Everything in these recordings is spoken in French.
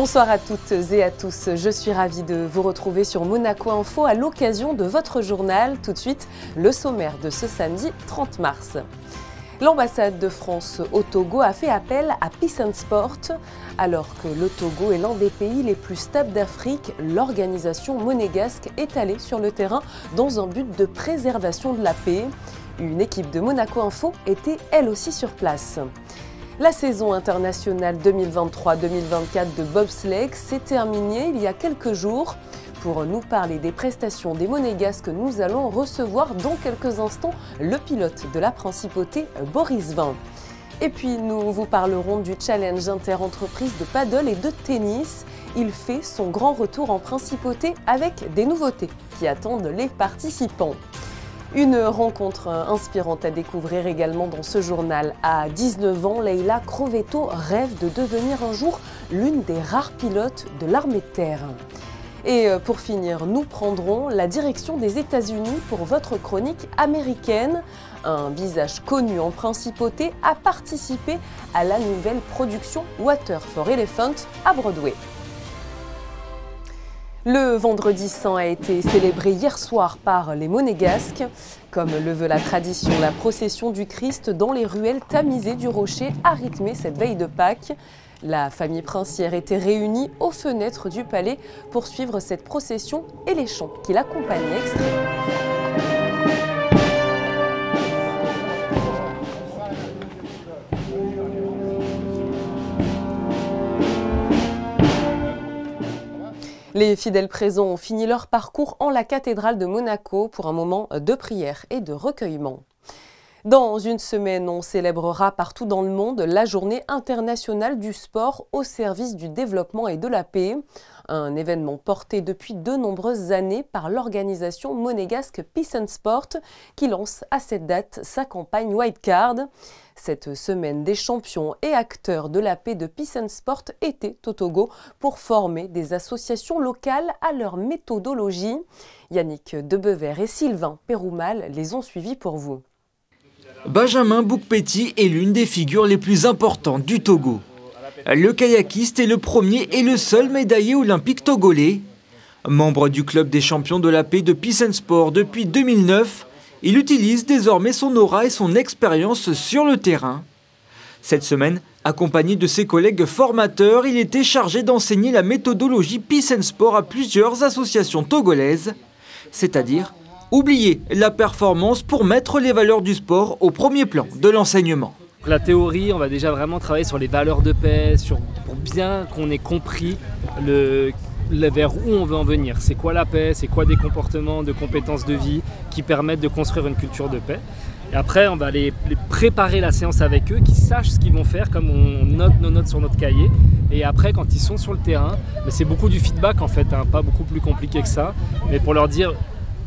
Bonsoir à toutes et à tous, je suis ravie de vous retrouver sur Monaco Info à l'occasion de votre journal. Tout de suite, le sommaire de ce samedi 30 mars. L'ambassade de France au Togo a fait appel à Peace and Sport. Alors que le Togo est l'un des pays les plus stables d'Afrique, l'organisation monégasque est allée sur le terrain dans un but de préservation de la paix. Une équipe de Monaco Info était elle aussi sur place. La saison internationale 2023-2024 de bobsleigh s'est terminée il y a quelques jours. Pour nous parler des prestations des Monégasques, nous allons recevoir dans quelques instants le pilote de la principauté, Boris Vian. Et puis nous vous parlerons du challenge inter-entreprise de paddle et de tennis. Il fait son grand retour en principauté avec des nouveautés qui attendent les participants. Une rencontre inspirante à découvrir également dans ce journal. À 19 ans, Leila Crovetto rêve de devenir un jour l'une des rares pilotes de l'armée de terre. Et pour finir, nous prendrons la direction des États-Unis pour votre chronique américaine. Un visage connu en principauté a participé à la nouvelle production Water for Elephant à Broadway. Le vendredi saint a été célébré hier soir par les Monégasques. Comme le veut la tradition, la procession du Christ dans les ruelles tamisées du Rocher a rythmé cette veille de Pâques. La famille princière était réunie aux fenêtres du palais pour suivre cette procession et les chants qui l'accompagnaient. Les fidèles présents ont fini leur parcours en la cathédrale de Monaco pour un moment de prière et de recueillement. Dans une semaine, on célébrera partout dans le monde la journée internationale du sport au service du développement et de la paix. Un événement porté depuis de nombreuses années par l'organisation monégasque Peace and Sport qui lance à cette date sa campagne White Card. Cette semaine, des champions et acteurs de la paix de Peace and Sport étaient au Togo pour former des associations locales à leur méthodologie. Yannick Debevert et Sylvain Péroumal les ont suivis pour vous. Benjamin Boukpeti est l'une des figures les plus importantes du Togo. Le kayakiste est le premier et le seul médaillé olympique togolais. Membre du club des champions de la paix de Peace and Sport depuis 2009, il utilise désormais son aura et son expérience sur le terrain. Cette semaine, accompagné de ses collègues formateurs, il était chargé d'enseigner la méthodologie Peace and Sport à plusieurs associations togolaises, c'est-à-dire oublier la performance pour mettre les valeurs du sport au premier plan de l'enseignement. La théorie, on va déjà vraiment travailler sur les valeurs de paix, pour bien qu'on ait compris vers où on veut en venir. C'est quoi la paix, c'est quoi des comportements, de compétences de vie qui permettent de construire une culture de paix. Et après, on va les préparer la séance avec eux, qu'ils sachent ce qu'ils vont faire, comme on note nos notes sur notre cahier. Et après, quand ils sont sur le terrain, c'est beaucoup du feedback en fait, pas beaucoup plus compliqué que ça, mais pour leur dire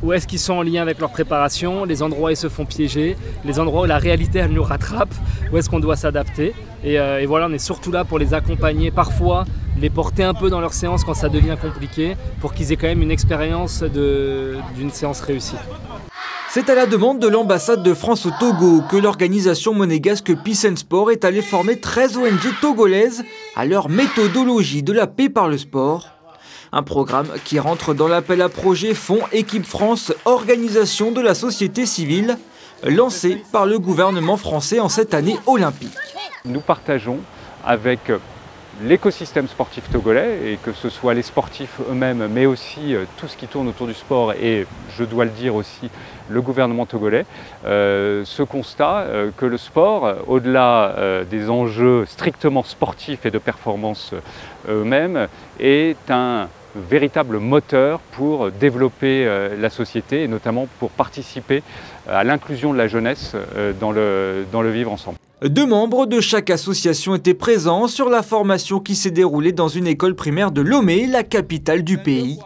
où est-ce qu'ils sont en lien avec leur préparation, les endroits où ils se font piéger, les endroits où la réalité elle nous rattrape, où est-ce qu'on doit s'adapter. Et voilà, on est surtout là pour les accompagner, parfois les porter un peu dans leur séance quand ça devient compliqué, pour qu'ils aient quand même une expérience d'une séance réussie. C'est à la demande de l'ambassade de France au Togo que l'organisation monégasque Peace and Sport est allée former 13 ONG togolaises à leur méthodologie de la paix par le sport. Un programme qui rentre dans l'appel à projet Fonds Équipe France, organisation de la société civile, lancé par le gouvernement français en cette année olympique. Nous partageons avec l'écosystème sportif togolais, et que ce soit les sportifs eux-mêmes, mais aussi tout ce qui tourne autour du sport, et je dois le dire aussi, le gouvernement togolais, ce constat que le sport, au-delà des enjeux strictement sportifs et de performance eux-mêmes, est un véritable moteur pour développer la société et notamment pour participer à l'inclusion de la jeunesse dans le vivre ensemble. 2 membres de chaque association étaient présents sur la formation qui s'est déroulée dans une école primaire de Lomé, la capitale du pays.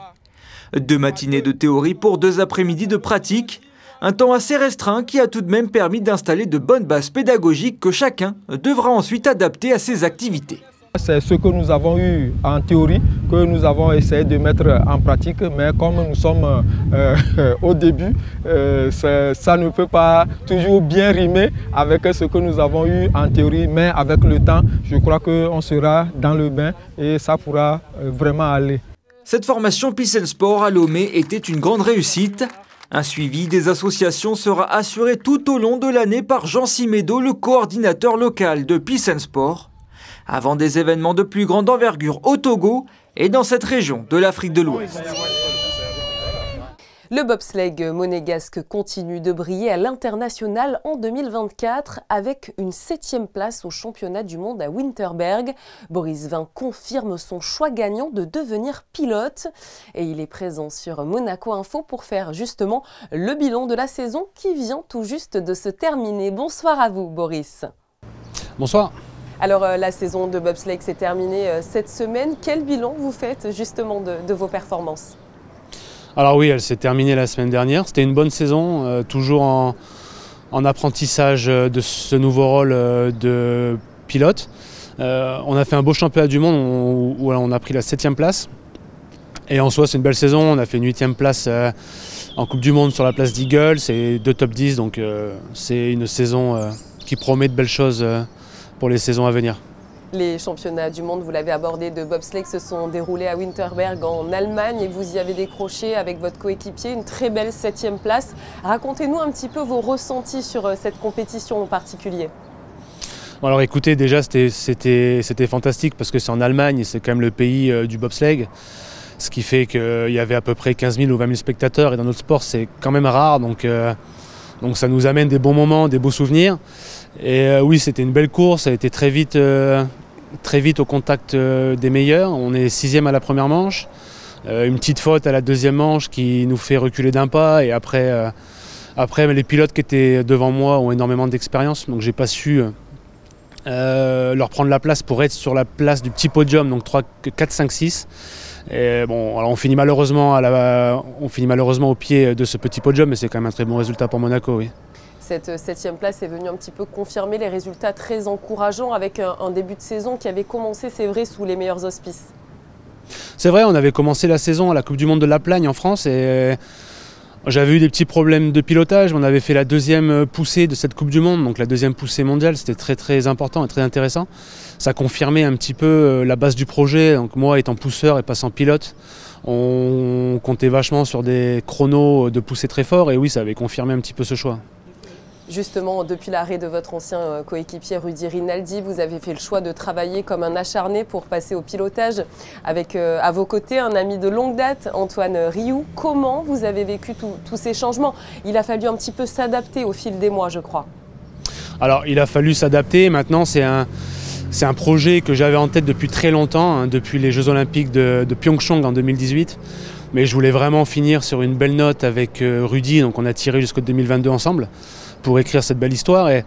2 matinées de théorie pour 2 après-midi de pratique, un temps assez restreint qui a tout de même permis d'installer de bonnes bases pédagogiques que chacun devra ensuite adapter à ses activités. C'est ce que nous avons eu en théorie, que nous avons essayé de mettre en pratique, mais comme nous sommes au début, ça ne peut pas toujours bien rimer avec ce que nous avons eu en théorie, mais avec le temps, je crois qu'on sera dans le bain et ça pourra vraiment aller. Cette formation Peace and Sport à Lomé était une grande réussite. Un suivi des associations sera assuré tout au long de l'année par Jean Simédo, le coordinateur local de Peace and Sport, avant des événements de plus grande envergure au Togo et dans cette région de l'Afrique de l'Ouest. Le bobsleigh monégasque continue de briller à l'international en 2024 avec une 7e place au championnat du monde à Winterberg. Boris Vian confirme son choix gagnant de devenir pilote et il est présent sur Monaco Info pour faire justement le bilan de la saison qui vient tout juste de se terminer. Bonsoir à vous Boris. Bonsoir. Alors la saison de bobsleigh s'est terminée cette semaine. Quel bilan vous faites justement de vos performances ? Alors oui, elle s'est terminée la semaine dernière. C'était une bonne saison, toujours en apprentissage de ce nouveau rôle de pilote. On a fait un beau championnat du monde où on a pris la 7e place. Et en soi, c'est une belle saison. On a fait une 8e place en Coupe du Monde sur la place d'Eagle. C'est 2 top 10, donc c'est une saison qui promet de belles choses pour les saisons à venir. Les championnats du monde, vous l'avez abordé, de bobsleigh se sont déroulés à Winterberg en Allemagne et vous y avez décroché avec votre coéquipier une très belle 7e place. Racontez-nous un petit peu vos ressentis sur cette compétition en particulier. Bon alors écoutez, déjà c'était fantastique parce que c'est en Allemagne et c'est quand même le pays du bobsleigh. Ce qui fait qu'il y avait à peu près 15 000 ou 20 000 spectateurs et dans notre sport c'est quand même rare. Donc ça nous amène des bons moments, des beaux souvenirs. Et oui, c'était une belle course, ça a été très vite au contact des meilleurs. On est 6e à la première manche, une petite faute à la 2e manche qui nous fait reculer d'un pas. Et après les pilotes qui étaient devant moi ont énormément d'expérience, donc j'ai pas su leur prendre la place pour être sur la place du petit podium, donc 3, 4, 5, 6. Et bon, alors on finit malheureusement au pied de ce petit podium, mais c'est quand même un très bon résultat pour Monaco, oui. Cette 7e place est venue un petit peu confirmer les résultats très encourageants avec un début de saison qui avait commencé, c'est vrai, sous les meilleurs auspices. C'est vrai, on avait commencé la saison à la Coupe du Monde de La Plagne en France et j'avais eu des petits problèmes de pilotage. On avait fait la 2e poussée de cette Coupe du Monde, donc la 2e poussée mondiale, c'était très très important et très intéressant. Ça confirmait un petit peu la base du projet. Donc moi, étant pousseur et passant pilote, on comptait vachement sur des chronos de poussée très forts et oui, ça avait confirmé un petit peu ce choix. Justement, depuis l'arrêt de votre ancien coéquipier Rudy Rinaldi, vous avez fait le choix de travailler comme un acharné pour passer au pilotage avec à vos côtés un ami de longue date, Antoine Riou. Comment vous avez vécu tous ces changements? Il a fallu un petit peu s'adapter au fil des mois, je crois. Alors, il a fallu s'adapter. Maintenant, c'est un projet que j'avais en tête depuis très longtemps, hein, depuis les Jeux Olympiques de Pyeongchang en 2018. Mais je voulais vraiment finir sur une belle note avec Rudy, donc on a tiré jusqu'au 2022 ensemble pour écrire cette belle histoire. Et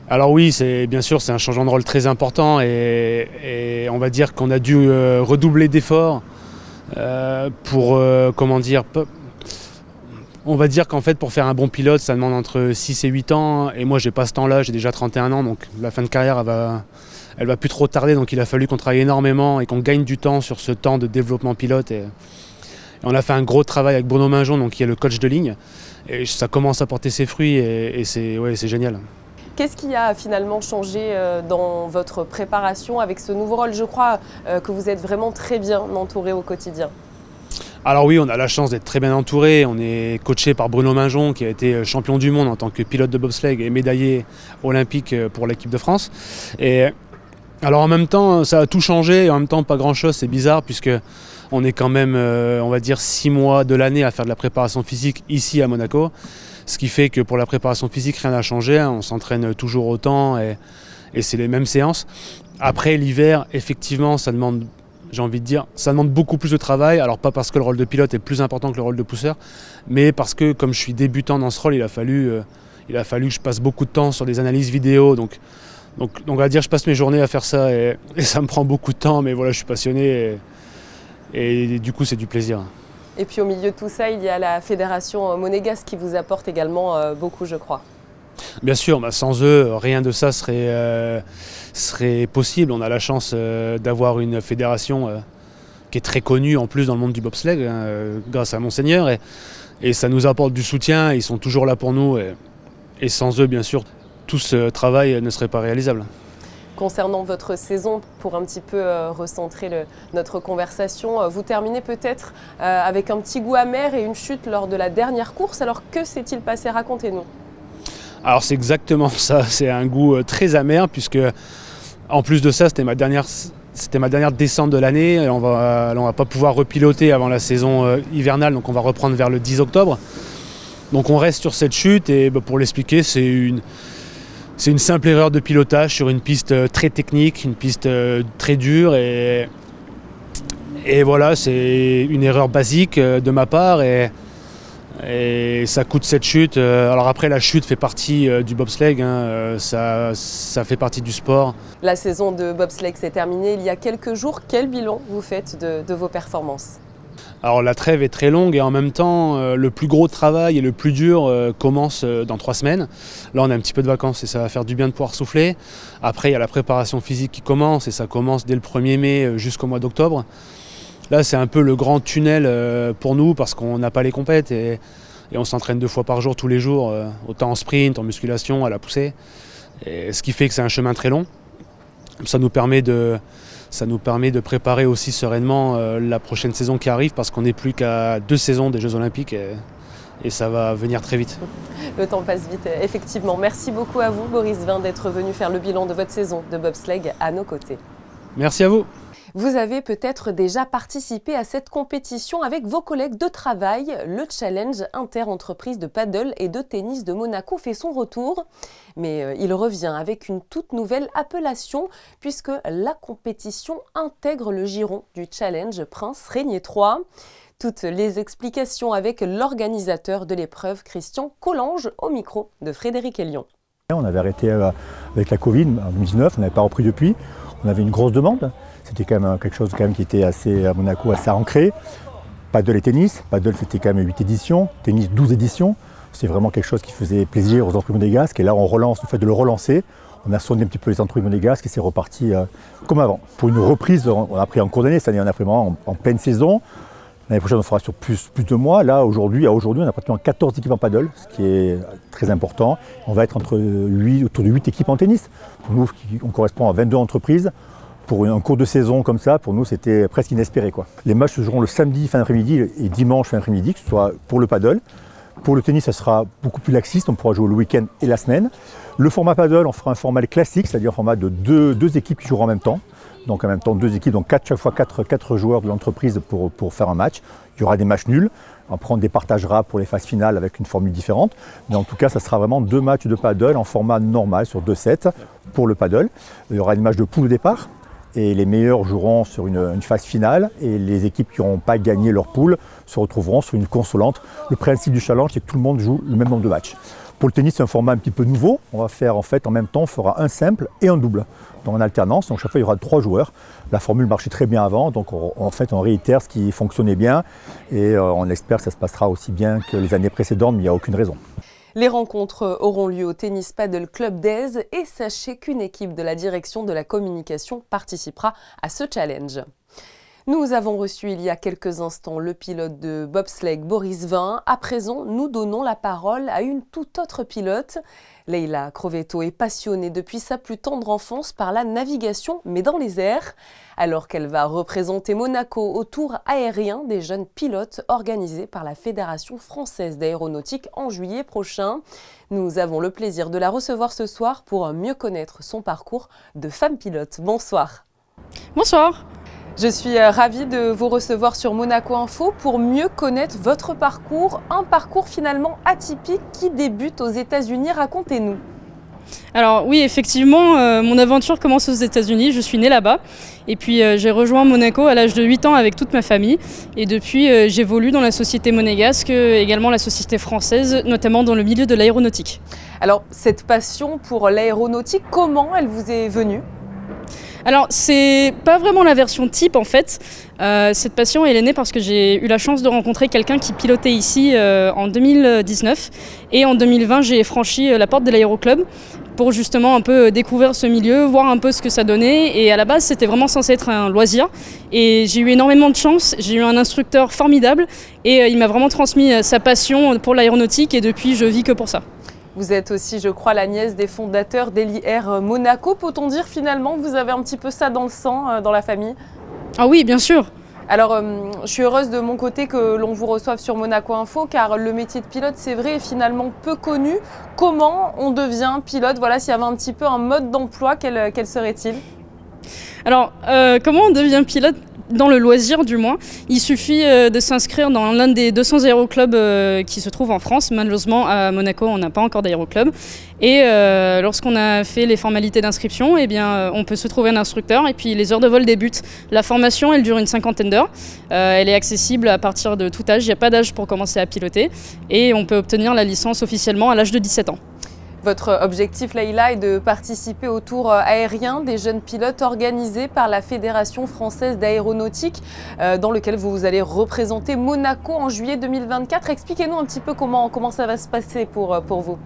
alors oui, bien sûr, c'est un changement de rôle très important et on va dire qu'on a dû redoubler d'efforts pour, comment dire, on va dire qu'en fait pour faire un bon pilote, ça demande entre 6 et 8 ans et moi j'ai pas ce temps-là, j'ai déjà 31 ans, donc la fin de carrière elle va plus trop tarder, donc il a fallu qu'on travaille énormément et qu'on gagne du temps sur ce temps de développement pilote. Et on a fait un gros travail avec Bruno Minjon, donc qui est le coach de ligne. Et ça commence à porter ses fruits et c'est génial. Qu'est-ce qui a finalement changé dans votre préparation avec ce nouveau rôle? Je crois que vous êtes vraiment très bien entouré au quotidien. Alors oui, on a la chance d'être très bien entouré. On est coaché par Bruno Minjon, qui a été champion du monde en tant que pilote de bobsleigh et médaillé olympique pour l'équipe de France. Et alors en même temps, ça a tout changé et en même temps pas grand-chose. C'est bizarre puisque on est quand même, on va dire, 6 mois de l'année à faire de la préparation physique ici à Monaco. Ce qui fait que pour la préparation physique, rien n'a changé. On s'entraîne toujours autant et c'est les mêmes séances. Après l'hiver, effectivement, ça demande, j'ai envie de dire, ça demande beaucoup plus de travail. Alors pas parce que le rôle de pilote est plus important que le rôle de pousseur, mais parce que comme je suis débutant dans ce rôle, il a fallu que je passe beaucoup de temps sur des analyses vidéo. Donc on va dire, je passe mes journées à faire ça et ça me prend beaucoup de temps, mais voilà, je suis passionné et du coup c'est du plaisir. Et puis au milieu de tout ça, il y a la fédération monégasque qui vous apporte également beaucoup, je crois. Bien sûr, sans eux, rien de ça serait possible. On a la chance d'avoir une fédération qui est très connue en plus dans le monde du bobsleigh, grâce à Monseigneur. Et ça nous apporte du soutien, ils sont toujours là pour nous. Et sans eux, bien sûr, tout ce travail ne serait pas réalisable. Concernant votre saison, pour un petit peu recentrer notre conversation, vous terminez peut-être avec un petit goût amer et une chute lors de la dernière course. Alors que s'est-il passé? Racontez-nous. Alors c'est exactement ça, c'est un goût très amer puisque en plus de ça, c'était ma dernière descente de l'année. On va pas pouvoir repiloter avant la saison hivernale, donc on va reprendre vers le 10 octobre. Donc on reste sur cette chute et pour l'expliquer, c'est une simple erreur de pilotage sur une piste très technique, une piste très dure et voilà, c'est une erreur basique de ma part et ça coûte cette chute. Alors après, la chute fait partie du bobsleigh, ça fait partie du sport. La saison de bobsleigh s'est terminée il y a quelques jours. Quel bilan vous faites de vos performances? Alors la trêve est très longue et en même temps, le plus gros travail et le plus dur commence dans 3 semaines. Là, on a un petit peu de vacances et ça va faire du bien de pouvoir souffler. Après, il y a la préparation physique qui commence et ça commence dès le 1er mai jusqu'au mois d'octobre. Là, c'est un peu le grand tunnel pour nous parce qu'on n'a pas les compètes et on s'entraîne 2 fois par jour, tous les jours, autant en sprint, en musculation, à la poussée. Et ce qui fait que c'est un chemin très long. Ça nous permet de préparer aussi sereinement la prochaine saison qui arrive parce qu'on n'est plus qu'à 2 saisons des Jeux Olympiques et ça va venir très vite. Le temps passe vite, effectivement. Merci beaucoup à vous, Boris Vian, d'être venu faire le bilan de votre saison de bobsleigh à nos côtés. Merci à vous. Vous avez peut-être déjà participé à cette compétition avec vos collègues de travail. Le challenge inter-entreprise de paddle et de tennis de Monaco fait son retour. Mais il revient avec une toute nouvelle appellation puisque la compétition intègre le giron du challenge Prince Régnier 3. Toutes les explications avec l'organisateur de l'épreuve, Christian Collange, au micro de Frédéric Elion. On avait arrêté avec la Covid en 2019, on n'avait pas repris depuis. On avait une grosse demande. C'était quand même quelque chose qui était à Monaco assez ancré. Paddle et tennis. Paddle, c'était quand même 8 éditions. Tennis, 12 éditions. C'est vraiment quelque chose qui faisait plaisir aux entreprises monégasques. Et là, on relance, le fait de le relancer. On a sonné un petit peu les entreprises monégasques et c'est reparti comme avant. Pour une reprise, on a pris en cours d'année. Cette année, on a pris vraiment en pleine saison. L'année prochaine, on fera sur plus de mois. Là, aujourd'hui, on a pratiquement 14 équipes en paddle, ce qui est très important. On va être autour de 8 équipes en tennis. Pour nous, on correspond à 22 entreprises. Pour un cours de saison comme ça, pour nous, c'était presque inespéré, quoi. Les matchs se joueront le samedi fin d'après-midi et dimanche fin d'après-midi, que ce soit pour le paddle. Pour le tennis, ça sera beaucoup plus laxiste, on pourra jouer le week-end et la semaine. Le format paddle, on fera un format classique, c'est-à-dire un format de deux équipes qui joueront en même temps. Donc en même temps 2 équipes, donc chaque fois 4 joueurs de l'entreprise pour faire un match. Il y aura des matchs nuls. Après on départagera pour les phases finales avec une formule différente. Mais en tout cas, ça sera vraiment 2 matchs de paddle en format normal sur 2 sets pour le paddle. Il y aura une match de poule au départ. Et les meilleurs joueront sur une phase finale et les équipes qui n'auront pas gagné leur poule se retrouveront sur une consolante. Le principe du challenge, c'est que tout le monde joue le même nombre de matchs. Pour le tennis, c'est un format un petit peu nouveau. On va faire en même temps, on fera un simple et un double. Donc en alternance, donc chaque fois il y aura 3 joueurs. La formule marchait très bien avant, donc on réitère ce qui fonctionnait bien et on espère que ça se passera aussi bien que les années précédentes, mais il n'y a aucune raison. Les rencontres auront lieu au Tennis Paddle Club d'Aise et sachez qu'une équipe de la direction de la communication participera à ce challenge. Nous avons reçu il y a quelques instants le pilote de bobsleigh Boris Vian. À présent, nous donnons la parole à une toute autre pilote. Leila Crovetto est passionnée depuis sa plus tendre enfance par la navigation, mais dans les airs. Alors qu'elle va représenter Monaco au tour aérien des jeunes pilotes organisé par la Fédération française d'aéronautique en juillet prochain. Nous avons le plaisir de la recevoir ce soir pour mieux connaître son parcours de femme pilote. Bonsoir. Bonsoir. Je suis ravie de vous recevoir sur Monaco Info pour mieux connaître votre parcours, un parcours finalement atypique qui débute aux États-Unis. Racontez-nous. Alors oui, effectivement, mon aventure commence aux États-Unis, je suis née là-bas. Et puis j'ai rejoint Monaco à l'âge de 8 ans avec toute ma famille. Et depuis, j'évolue dans la société monégasque, également la société française, notamment dans le milieu de l'aéronautique. Alors cette passion pour l'aéronautique, comment elle vous est venue ? Alors, c'est pas vraiment la version type en fait. Cette passion, elle est née parce que j'ai eu la chance de rencontrer quelqu'un qui pilotait ici en 2019. Et en 2020, j'ai franchi la porte de l'aéroclub pour justement un peu découvrir ce milieu, voir un peu ce que ça donnait. Et à la base, c'était vraiment censé être un loisir. Et j'ai eu énormément de chance. J'ai eu un instructeur formidable et il m'a vraiment transmis sa passion pour l'aéronautique. Et depuis, je vis que pour ça. Vous êtes aussi, je crois, la nièce des fondateurs d'Eli Air Monaco. Peut-on dire finalement que vous avez un petit peu ça dans le sang, dans la famille? Ah oui, bien sûr. Alors, je suis heureuse de mon côté que l'on vous reçoive sur Monaco Info, car le métier de pilote, c'est vrai, est finalement peu connu. Comment on devient pilote? Voilà, s'il y avait un petit peu un mode d'emploi, quel serait-il? Alors, comment on devient pilote? Dans le loisir du moins, il suffit de s'inscrire dans l'un des 200 aéroclubs qui se trouvent en France. Malheureusement, à Monaco, on n'a pas encore d'aéroclub. Et lorsqu'on a fait les formalités d'inscription, eh bien, on peut se trouver un instructeur et puis les heures de vol débutent. La formation, elle dure une 50aine d'heures. Elle est accessible à partir de tout âge. Il n'y a pas d'âge pour commencer à piloter. Et on peut obtenir la licence officiellement à l'âge de 17 ans. Votre objectif, Leïla, est de participer au tour aérien des jeunes pilotes organisé par la Fédération française d'aéronautique, dans lequel vous allez représenter Monaco en juillet 2024. Expliquez-nous un petit peu comment ça va se passer pour vous.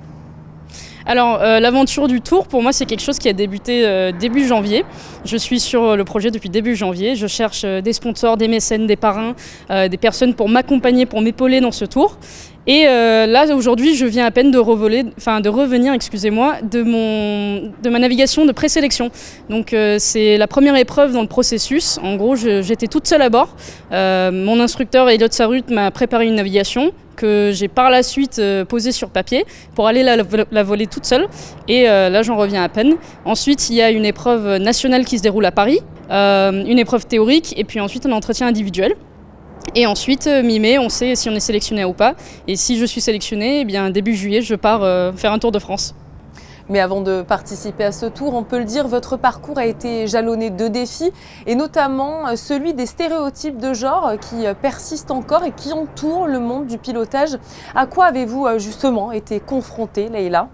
Alors, l'aventure du tour, pour moi, c'est quelque chose qui a débuté début janvier. Je suis sur le projet depuis début janvier. Je cherche des sponsors, des mécènes, des parrains, des personnes pour m'accompagner, pour m'épauler dans ce tour. Et là, aujourd'hui, je viens à peine de revenir, excusez-moi, de ma navigation de présélection. Donc, c'est la première épreuve dans le processus. En gros, j'étais toute seule à bord. Mon instructeur, Elliot Sarut, m'a préparé une navigation que j'ai par la suite posée sur papier pour aller la voler toute seule. Et là, j'en reviens à peine. Ensuite, il y a une épreuve nationale qui se déroule à Paris, une épreuve théorique et puis ensuite un entretien individuel. Et ensuite, mi-mai, on sait si on est sélectionné ou pas. Et si je suis sélectionnée, eh bien, début juillet, je pars faire un tour de France. Mais avant de participer à ce tour, on peut le dire, votre parcours a été jalonné de défis, et notamment celui des stéréotypes de genre qui persistent encore et qui entourent le monde du pilotage. À quoi avez-vous justement été confrontée, Leïla ?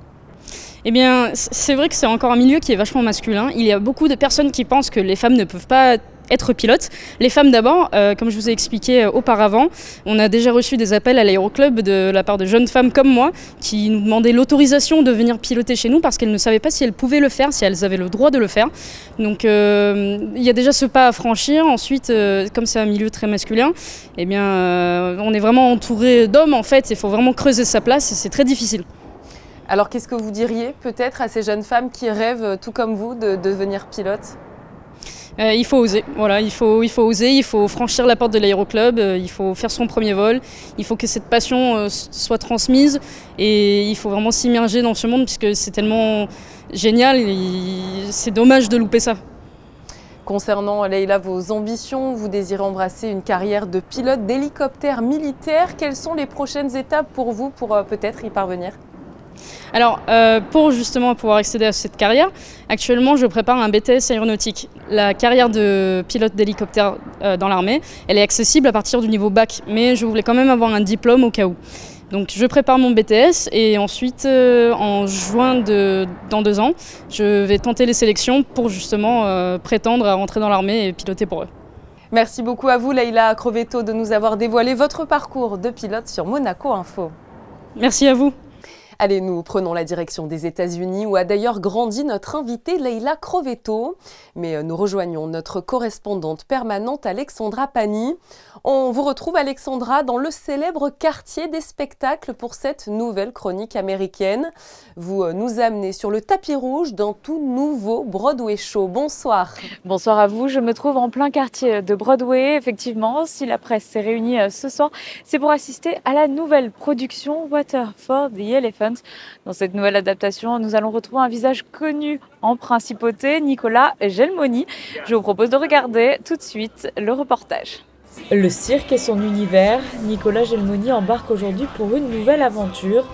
Eh bien, c'est vrai que c'est encore un milieu qui est vachement masculin. Il y a beaucoup de personnes qui pensent que les femmes ne peuvent pas être pilotes. Les femmes d'abord, comme je vous ai expliqué auparavant, on a déjà reçu des appels à l'aéroclub de la part de jeunes femmes comme moi qui nous demandaient l'autorisation de venir piloter chez nous parce qu'elles ne savaient pas si elles pouvaient le faire, si elles avaient le droit de le faire. Donc il y a déjà ce pas à franchir. Ensuite, comme c'est un milieu très masculin, eh bien, on est vraiment entouré d'hommes en fait. Il faut vraiment creuser sa place et c'est très difficile. Alors qu'est-ce que vous diriez peut-être à ces jeunes femmes qui rêvent, tout comme vous, de devenir pilote ? Il faut oser, voilà, il faut oser, il faut franchir la porte de l'aéroclub, il faut faire son premier vol, il faut que cette passion soit transmise et il faut vraiment s'immerger dans ce monde puisque c'est tellement génial et c'est dommage de louper ça. Concernant, Leïla, vos ambitions, vous désirez embrasser une carrière de pilote d'hélicoptère militaire. Quelles sont les prochaines étapes pour vous pour peut-être y parvenir ? Alors, pour justement pouvoir accéder à cette carrière, actuellement je prépare un BTS aéronautique. La carrière de pilote d'hélicoptère dans l'armée, elle est accessible à partir du niveau bac, mais je voulais quand même avoir un diplôme au cas où. Donc je prépare mon BTS et ensuite, en juin dans 2 ans, je vais tenter les sélections pour justement prétendre à rentrer dans l'armée et piloter pour eux. Merci beaucoup à vous, Leïla Crovetto, de nous avoir dévoilé votre parcours de pilote sur Monaco Info. Merci à vous. Allez, nous prenons la direction des États-Unis où a d'ailleurs grandi notre invitée Leïla Crovetto. Mais nous rejoignons notre correspondante permanente Alexandra Pani. On vous retrouve, Alexandra, dans le célèbre quartier des spectacles pour cette nouvelle chronique américaine. Vous nous amenez sur le tapis rouge d'un tout nouveau Broadway Show. Bonsoir. Bonsoir à vous, je me trouve en plein quartier de Broadway. Effectivement, si la presse s'est réunie ce soir, c'est pour assister à la nouvelle production Water for the Elephant. Dans cette nouvelle adaptation, nous allons retrouver un visage connu en principauté, Nicolas Gelmoni. Je vous propose de regarder tout de suite le reportage. Le cirque et son univers, Nicolas Gelmoni embarque aujourd'hui pour une nouvelle aventure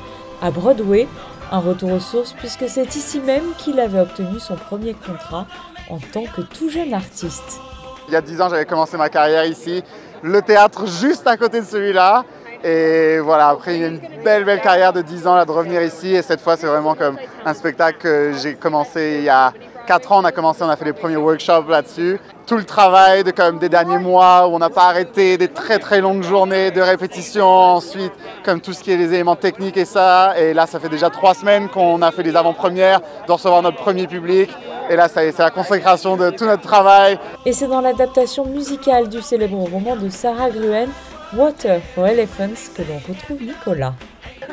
à Broadway. Un retour aux sources puisque c'est ici même qu'il avait obtenu son premier contrat en tant que tout jeune artiste. Il y a 10 ans, j'avais commencé ma carrière ici, le théâtre juste à côté de celui-là. Et voilà, après une belle carrière de 10 ans là, de revenir ici. Et cette fois, c'est vraiment comme un spectacle que j'ai commencé il y a 4 ans, on a commencé, on a fait les premiers workshops là-dessus. Tout le travail des derniers mois où on n'a pas arrêté, des très très longues journées de répétition, ensuite comme tout ce qui est les éléments techniques et ça. Et là, ça fait déjà 3 semaines qu'on a fait les avant-premières, de recevoir notre premier public. Et là, c'est la consécration de tout notre travail. Et c'est dans l'adaptation musicale du célèbre roman de Sarah Gruen, Water for Elephants, que l'on retrouve Nicolas.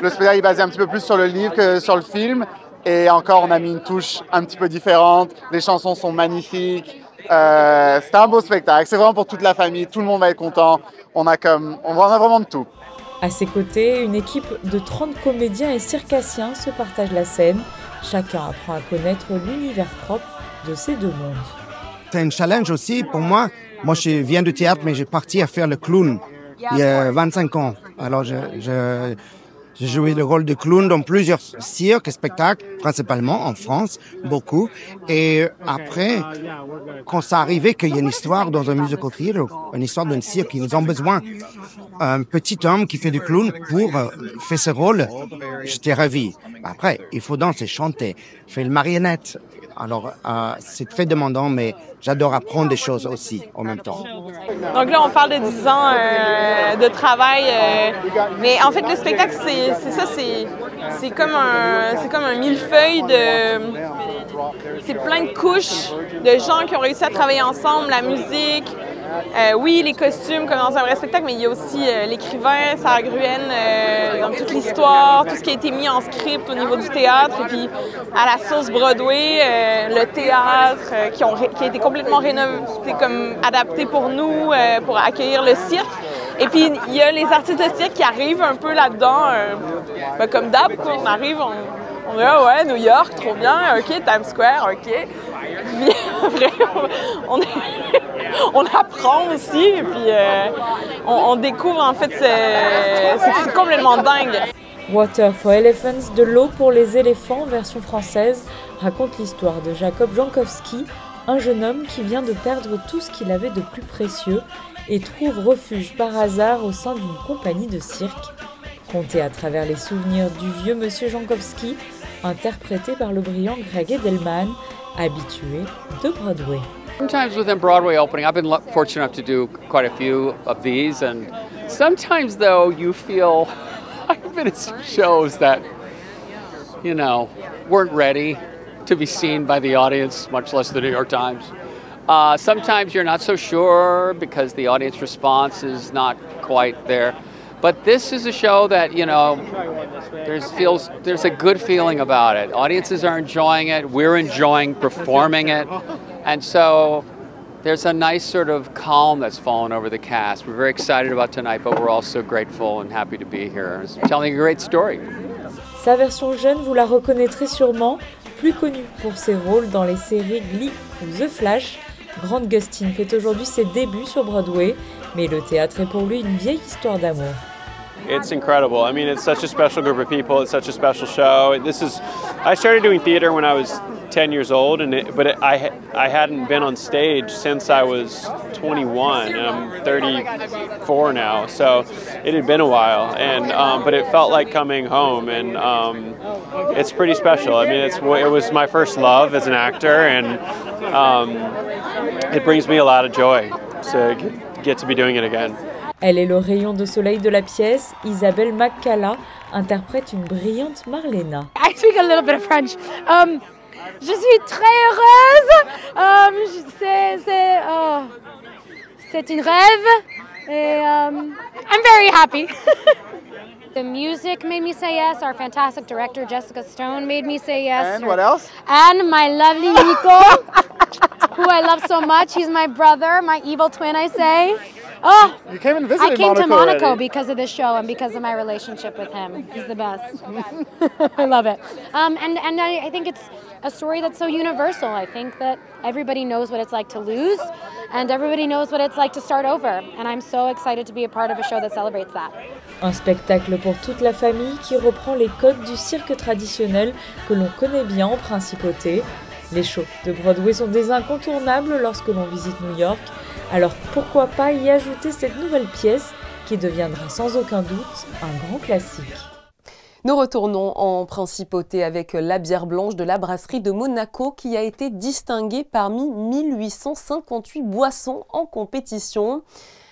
Le spectacle est basé un petit peu plus sur le livre que sur le film. Et encore, on a mis une touche un petit peu différente. Les chansons sont magnifiques. C'est un beau spectacle. C'est vraiment pour toute la famille. Tout le monde va être content. On a vraiment de tout. À ses côtés, une équipe de 30 comédiens et circassiens se partage la scène. Chacun apprend à connaître l'univers propre de ces deux mondes. C'est un challenge aussi pour moi. Moi, je viens du théâtre, mais j'ai parti à faire le clown il y a 25 ans. Alors, j'ai joué le rôle de clown dans plusieurs cirques et spectacles, principalement en France, beaucoup. Et après, quand ça arrivait qu'il y a une histoire dans un musical theatre, une histoire d'un cirque, ils ont besoin d'un petit homme qui fait du clown pour faire ce rôle, j'étais ravi. Après, il faut danser, chanter, faire le marionnette. Alors, c'est très demandant, mais j'adore apprendre des choses aussi en même temps. Donc là, on parle de 10 ans de travail, mais en fait, le spectacle, c'est comme un millefeuille c'est plein de couches de gens qui ont réussi à travailler ensemble, la musique, oui, les costumes comme dans un vrai spectacle, mais il y a aussi l'écrivain, Sarah Gruen, donc toute l'histoire, tout ce qui a été mis en script au niveau du théâtre, et puis à la sauce Broadway, le théâtre qui a été complètement rénové, comme adapté pour nous, pour accueillir le cirque. Et puis il y a les artistes de cirque qui arrivent un peu là-dedans, comme d'hab, on arrive, on dit ah ouais, New York, trop bien, ok, Times Square, ok. Puis après, on apprend aussi, et puis on découvre en fait, c'est complètement dingue. Water for Elephants, de l'eau pour les éléphants, version française, raconte l'histoire de Jacob Jankowski, un jeune homme qui vient de perdre tout ce qu'il avait de plus précieux et trouve refuge par hasard au sein d'une compagnie de cirque. Conté à travers les souvenirs du vieux monsieur Jankowski, interprété par le brillant Greg Edelman, habitué de Broadway. Sometimes within Broadway opening, I've been fortunate enough to do quite a few of these, and sometimes though you feel, I've been at some shows that, you know, weren't ready to be seen by the audience, much less the New York Times. Sometimes you're not so sure because the audience response is not quite there. But this is a show that, you know, there's a good feeling about it. Audiences are enjoying it, we're enjoying performing it, and so there's a nice sort of calm that's fallen over the cast. We're very excited about tonight, but we're also grateful and happy to be here. It's telling a great story. Sa version jeune, vous la reconnaîtrez sûrement, plus connue pour ses rôles dans les séries Glee ou The Flash. Grant Gustin fait aujourd'hui ses débuts sur Broadway, mais le théâtre est pour lui une vieille histoire d'amour. It's incredible. I mean, it's such a special group of people. It's such a special show. I started doing theater when I was 10 years old, I hadn't been on stage since I was 21, and I'm 34 now. So it had been a while, but it felt like coming home, and it's pretty special. I mean, it was my first love as an actor, and it brings me a lot of joy to get to be doing it again. Elle est le rayon de soleil de la pièce. Isabelle McCalla interprète une brillante Marlena. I speak a little bit of French. Je suis très heureuse. C'est un rêve. Et I'm very happy. The music made me say yes. Our fantastic director, Jessica Stone, made me say yes. And what else? And my lovely Nico, who I love so much. He's my brother, my evil twin, I say. Oh, you came and visited I came to Monaco already. because of this show and because of my relationship with him. He's the best. I love it. And I think it's a story that's so universal. I think that everybody knows what it's like to lose, and everybody knows what it's like to start over. And I'm so excited to be a part of a show that celebrates that. Un spectacle pour toute la famille qui reprend les codes du cirque traditionnel que l'on connaît bien en principauté. Les shows de Broadway sont des incontournables lorsque l'on visite New York, alors pourquoi pas y ajouter cette nouvelle pièce qui deviendra sans aucun doute un grand classique. Nous retournons en principauté avec la bière blanche de la brasserie de Monaco qui a été distinguée parmi 1858 boissons en compétition.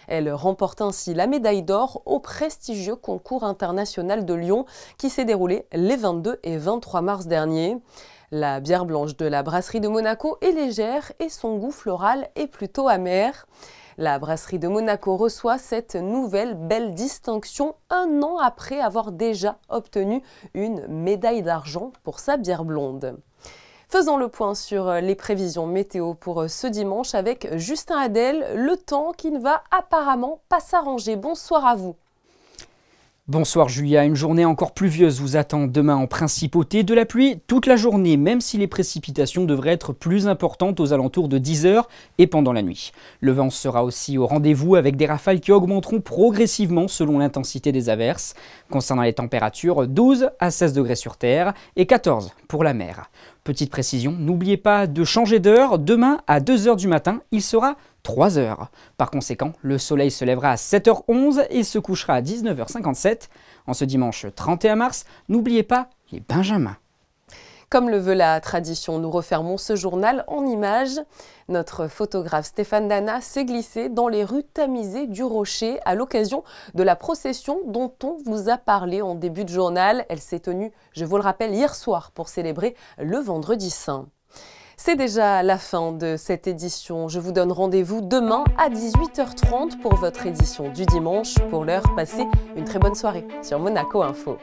Elle remporte ainsi la médaille d'or au prestigieux concours international de Lyon qui s'est déroulé les 22 et 23 mars dernier. La bière blanche de la brasserie de Monaco est légère et son goût floral est plutôt amer. La brasserie de Monaco reçoit cette nouvelle belle distinction un an après avoir déjà obtenu une médaille d'argent pour sa bière blonde. Faisons le point sur les prévisions météo pour ce dimanche avec Justin Adel, le temps qui ne va apparemment pas s'arranger. Bonsoir à vous. Bonsoir Julia, une journée encore pluvieuse vous attend demain en principauté, de la pluie toute la journée, même si les précipitations devraient être plus importantes aux alentours de 10 h et pendant la nuit. Le vent sera aussi au rendez-vous avec des rafales qui augmenteront progressivement selon l'intensité des averses. Concernant les températures, 12 à 16 degrés sur terre et 14 pour la mer. Petite précision, n'oubliez pas de changer d'heure, demain à 2 h du matin, il sera 3 h. Par conséquent, le soleil se lèvera à 7 h 11 et se couchera à 19 h 57. En ce dimanche 31 mars, n'oubliez pas les benjamins. Comme le veut la tradition, nous refermons ce journal en images. Notre photographe Stéphane Dana s'est glissé dans les rues tamisées du Rocher à l'occasion de la procession dont on vous a parlé en début de journal. Elle s'est tenue, je vous le rappelle, hier soir pour célébrer le Vendredi Saint. C'est déjà la fin de cette édition. Je vous donne rendez-vous demain à 18 h 30 pour votre édition du dimanche. Pour l'heure, passez une très bonne soirée sur Monaco Info.